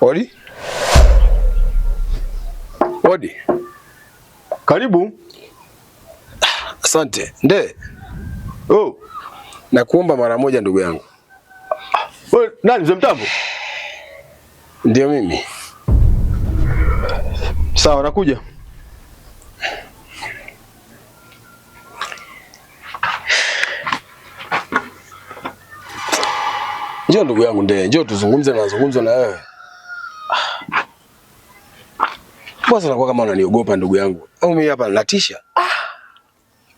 Odi? Odi. Karibu. Asante. Nde. Oh, nakuomba mara moja ndugu yangu. Wewe nani mzee Mtambo? Ndio mimi. Sawa, nakuja. Njoo ndugu yangu Nde, njoo tuzungumze na wewe. Bwana unakuwa kama unaniogopa ndugu yangu. Au mimi hapa natisha?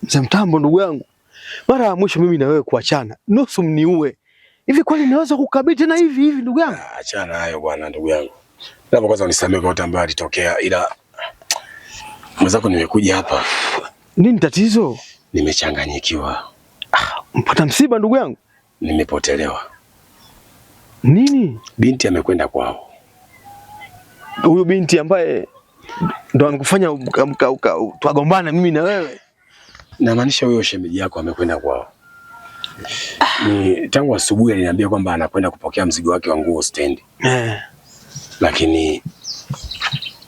Mzee Mtambo ndugu yangu. Mara ya mwisho mimi na wewe kuachana, nusu mniue. Hivi kwani naweza kukabili tena hivi ndugu yangu? Achana hayo bwana ndugu yangu. Naomba kwanza unisamehe kwa yote ambayo yalitokea, ila mwenzako nimekuja hapa. Nini tatizo? Nimechanganyikiwa. Mpata msiba ndugu yangu? Nimepotelewa. Nini? Binti amekwenda kwao. Huyo binti ambaye ndo amekufanya tuagombana mimi na wewe? Namaanisha huyo shemeji yako amekwenda kwao. Ni tangu asubuhi aliniambia kwamba anakwenda kupokea mzigo wake wa nguo stendi. Lakini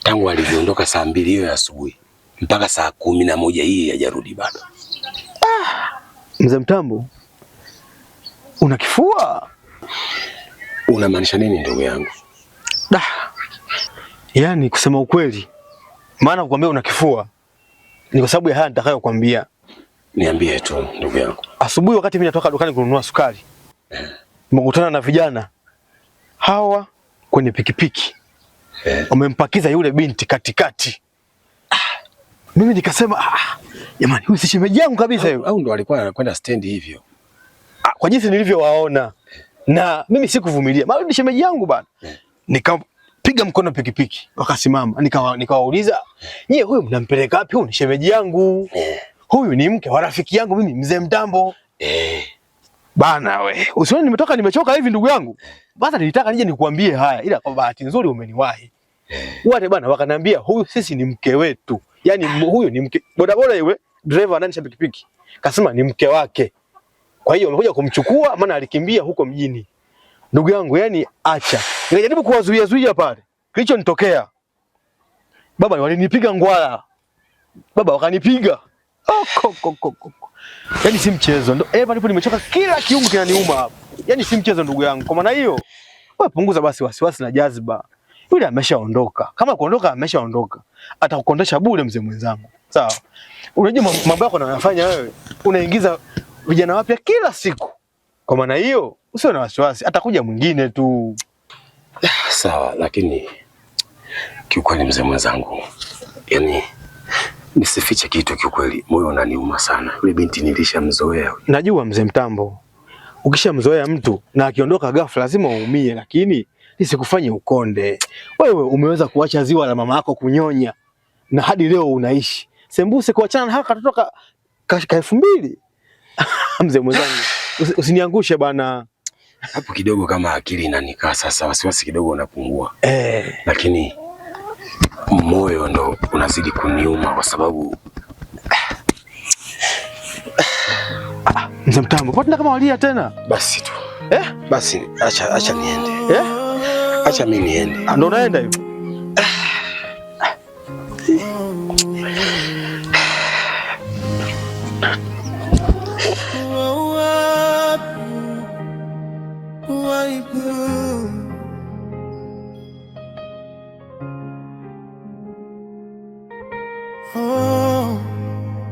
tangu alivyoondoka saa 2 hiyo ya asubuhi mpaka saa 11 hii hajarudi bado. Mzee Mtambo, una kifua? Unamaanisha nini ndugu yangu? Yaani kusema ukweli, maana kukwambia una kifua ni kwa sababu ya haya nitakayokuambia. Niambie tu ndugu yangu. Asubuhi wakati mimi natoka dukani kununua sukari, nimekutana na vijana hawa kwenye pikipiki. Wamempakiza yule binti katikati. Mimi nikasema jamani, huyu si shemeji yangu kabisa yule. Au ndo alikuwa anakwenda stendi hivyo? Kwa jinsi nilivyowaona. Na mimi sikuvumilia. Maana ni shemeji yangu bana. Nikapiga mkono pikipiki, wakasimama. Nikawauliza, "Nyie huyu mnampeleka wapi? Huyu ni shemeji yangu. Huyu ni mke wa rafiki yangu mimi mzee Mtambo." Bana we, usione nimetoka nimechoka hivi ndugu yangu. Basi nilitaka nije nikuambie haya, ila kwa bahati nzuri umeniwahi. Wale bana wakaniambia huyu sisi ni mke wetu. Yaani huyu ni mke. Bodaboda yule driver ananisha pikipiki. Kasema ni mke wake. Kwa hiyo amekuja kumchukua maana alikimbia huko mjini. Ndugu yangu, yani acha. Nilijaribu kuwazuia pale. Kilichonitokea, baba walinipiga ngwala. Baba wakanipiga. Yaani si mchezo. Ndio palipo nimechoka, kila kiungo kinaniuma hapa. Yaani si mchezo ndugu yangu. Kwa maana hiyo, wewe punguza basi wasiwasi na jazba. Yule ameshaondoka. Kama kuondoka ameshaondoka. Atakukondesha bure mzee mwenzangu. Sawa. Unajua mambo yako unayofanya wewe, unaingiza vijana wapya kila siku. Kwa maana hiyo, usiwe na wasiwasi, atakuja mwingine tu. Sawa, lakini kiukweli mzee mwenzangu, yani nisifiche kitu, kiukweli moyo unaniuma sana. Yule binti nilishamzoea. Najua mzee Mtambo, ukishamzoea mtu na akiondoka ghafla lazima uumie, lakini nisikufanye ukonde. Wewe umeweza kuacha ziwa la mama yako kunyonya na hadi leo unaishi. Sembuse kuachana na haka katotoka ka 2000. Mzee mwenzangu, usiniangushe bana. Hapo kidogo kama akili inanikaa sasa, wasiwasi kidogo unapungua. Lakini moyo ndo unazidi kuniuma kwa sababu Mzee Mtambo, mbona kama walia tena? Basi tu. Basi acha niende. Acha mimi niende. Ndo naenda hivi.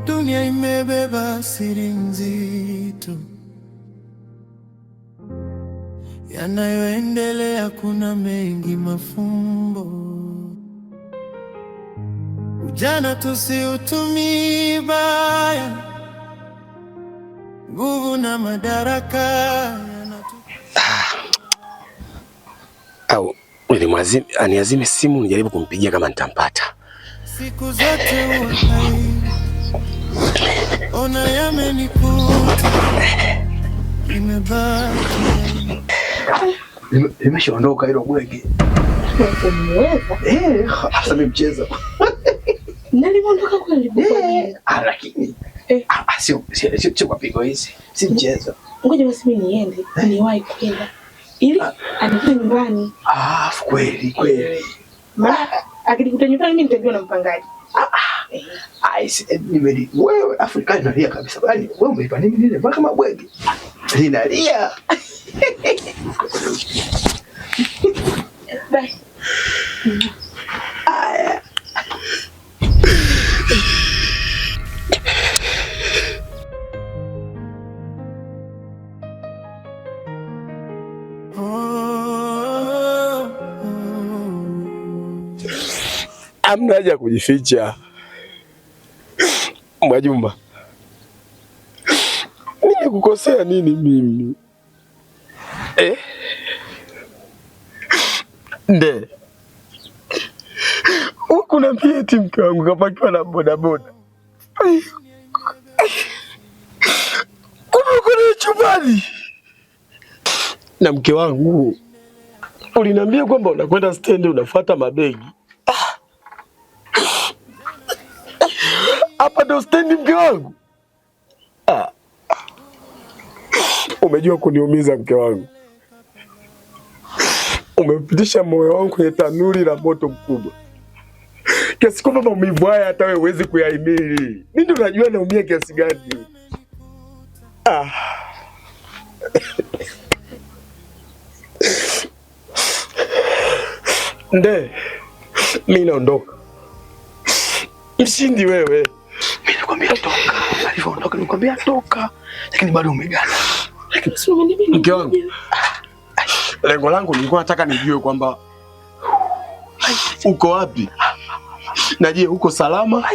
Dunia imebeba siri nzito, yanayoendelea kuna mengi mafumbo. Ujana tusiutumie baya, nguvu na madaraka au aniazime simu nijaribu kumpigia kama nitampata. Siku zote uhai, ona yamenikuta, nimebaki. Nimeshaondoka hilo bwege. Hasa mimi mchezo. Naliondoka kweli bwege. Lakini sio kwa pigo hizi. Si mchezo. Ngoja basi mimi niende, niwahi kwenda. ili anakuja nyumbani. Kweli kweli. Maana akikuta nyumbani mimi nitajua na mpangaji. Wewe Afrika inalia kabisa. Yaani wewe umeipa nini nile mpaka kama bwege. Linalia. Bye. Aya. Hamna haja kujificha. Mwajuma, nimekukosea nini mimi? Nde huku niambia eti mke wangu kapakiwa na bodaboda. Kumbe kuna chumbani na mke wangu. Uliniambia kwamba unakwenda stendi unafuata mabegi. Hapa ndo stendi mke wangu. Umejua kuniumiza mke wangu. Umepitisha moyo wangu kwenye tanuri la moto mkubwa. Kiasi kwamba maumivu haya hata wewe huwezi kuyahimili. Mimi ndo najua naumia kiasi gani. Nde, mimi naondoka. Mshindi wewe. Mimi nakwambia toka. Alivyoondoka nikwambia toka. Lakini bado umegana. Mke wangu. Lengo langu nilikuwa nataka nijue kwamba uko wapi? Na je, uko salama?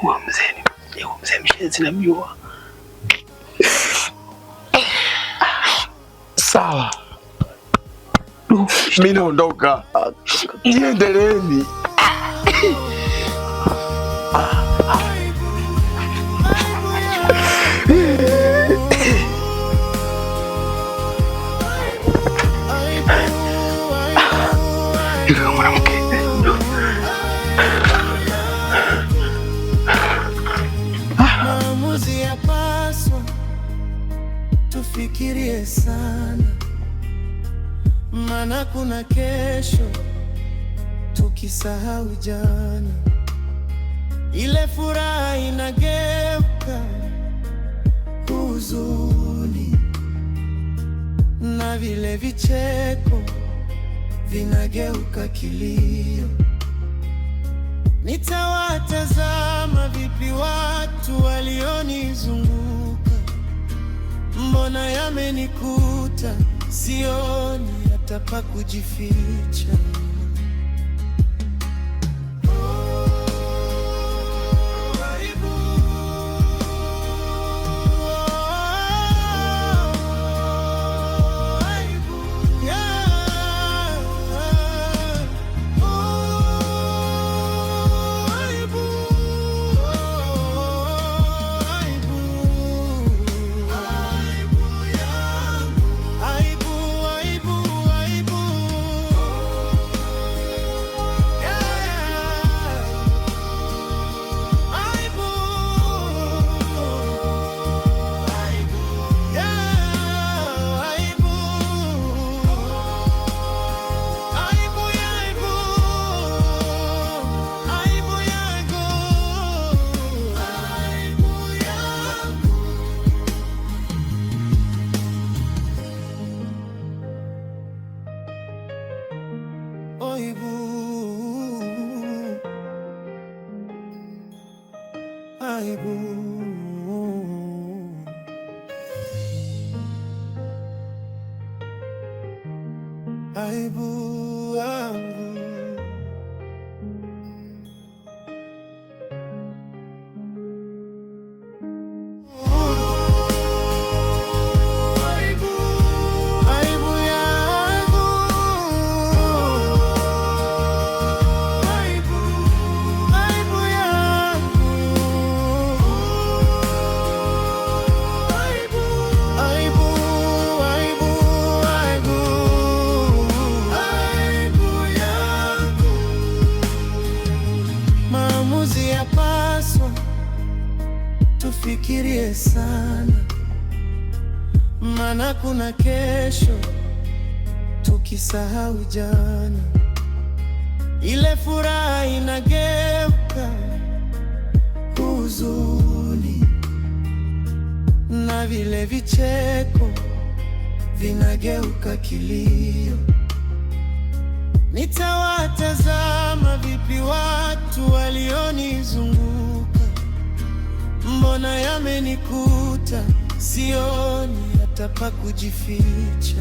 Huyo mzee mshenzi namjua. Sawa. Mimi naondoka. Niendeleeni. Maamuzi yapaswa tufikirie sana, maana kuna kesho. Tukisahau jana, ile furaha inageuka huzuni, na vile vicheko vinageuka kilio. Nitawatazama vipi watu walionizunguka? Mbona yamenikuta, sioni hata pa kujificha. Aibu yangu, tufikirie sana, maana kuna kesho. nikisahau jana, ile furaha inageuka huzuni, na vile vicheko vinageuka kilio. Nitawatazama vipi watu walionizunguka? Mbona yamenikuta, sioni hata pa kujificha.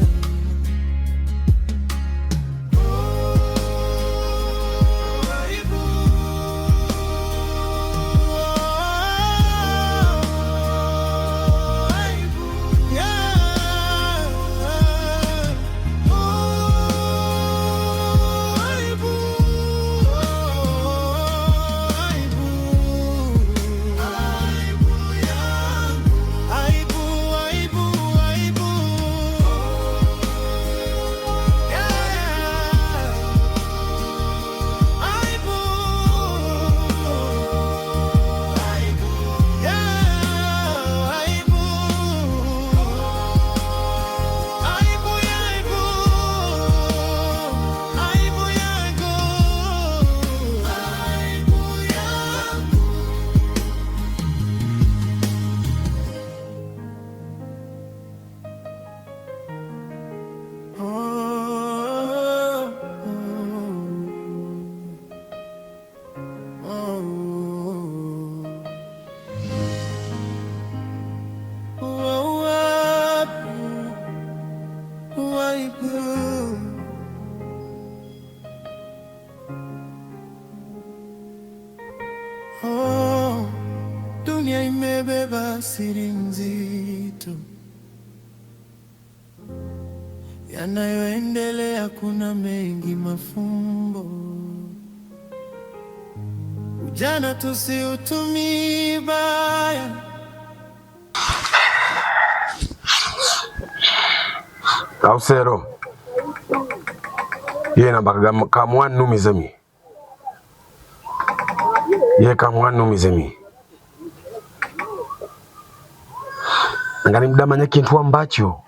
Dunia imebeba siri nzito, yanayoendelea kuna mengi mafumbo. Ujana tusiutumie baya. Ausero ye namba kamwan numizemi ye kamwan numizemi ngani mdamanya kintu ambacho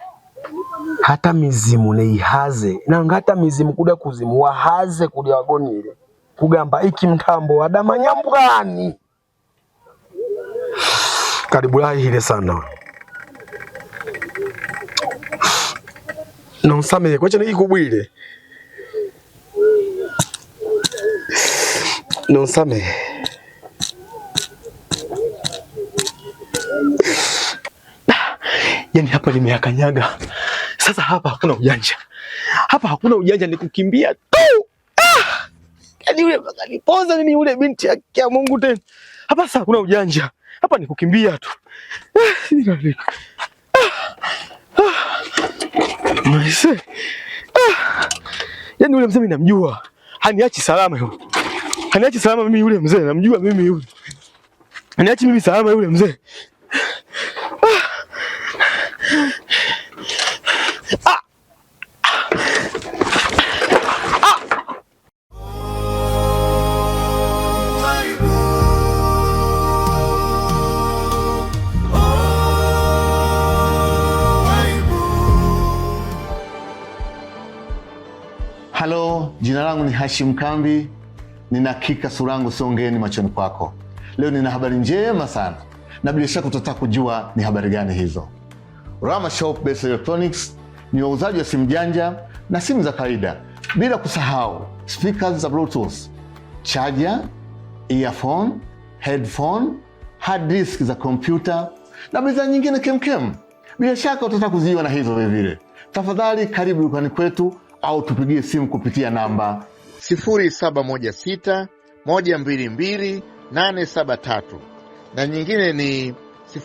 hata mizimu neihaze na ngata mizimu kuda kuzimu wahaze kudia wagonire kugamba iki mtambo adamanya mbwani karibu lai hile sana nonsame kwacha nikubwire nonsame yani hapa nimeyakanyaga. Sasa hapa hakuna ujanja. Hapa hakuna ujanja, ni kukimbia tu. Yani yule akanipoza nini yule binti ya Mungu tena. Hapa sasa hakuna ujanja. Hapa ni kukimbia tu. Maise. Yani yule mzee mimi namjua. Haniachi salama yule. Haniachi salama mimi yule mzee, namjua mimi yule. Haniachi mimi salama yule mzee. Halo, jina langu ni Hashim Kambi. Nina hakika sura yangu sio ngeni machoni kwako. Leo nina habari njema sana, na bila shaka utataka kujua ni habari gani hizo. Rama Shop Best Electronics ni wauzaji wa simu janja na simu za kawaida, bila kusahau speakers za Bluetooth, charger, earphone, headphone, hard disk za kompyuta na bidhaa nyingine kemkem. Bila shaka utataka kuziona hizo vile vile. Tafadhali karibu dukani kwetu au tupigie simu kupitia namba 0716 122 873 na nyingine ni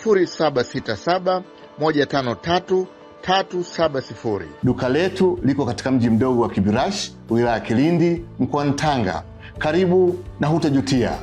0767 153 370. Duka letu liko katika mji mdogo wa Kibirash, wilaya ya Kilindi, mkoani Tanga. Karibu na hutajutia.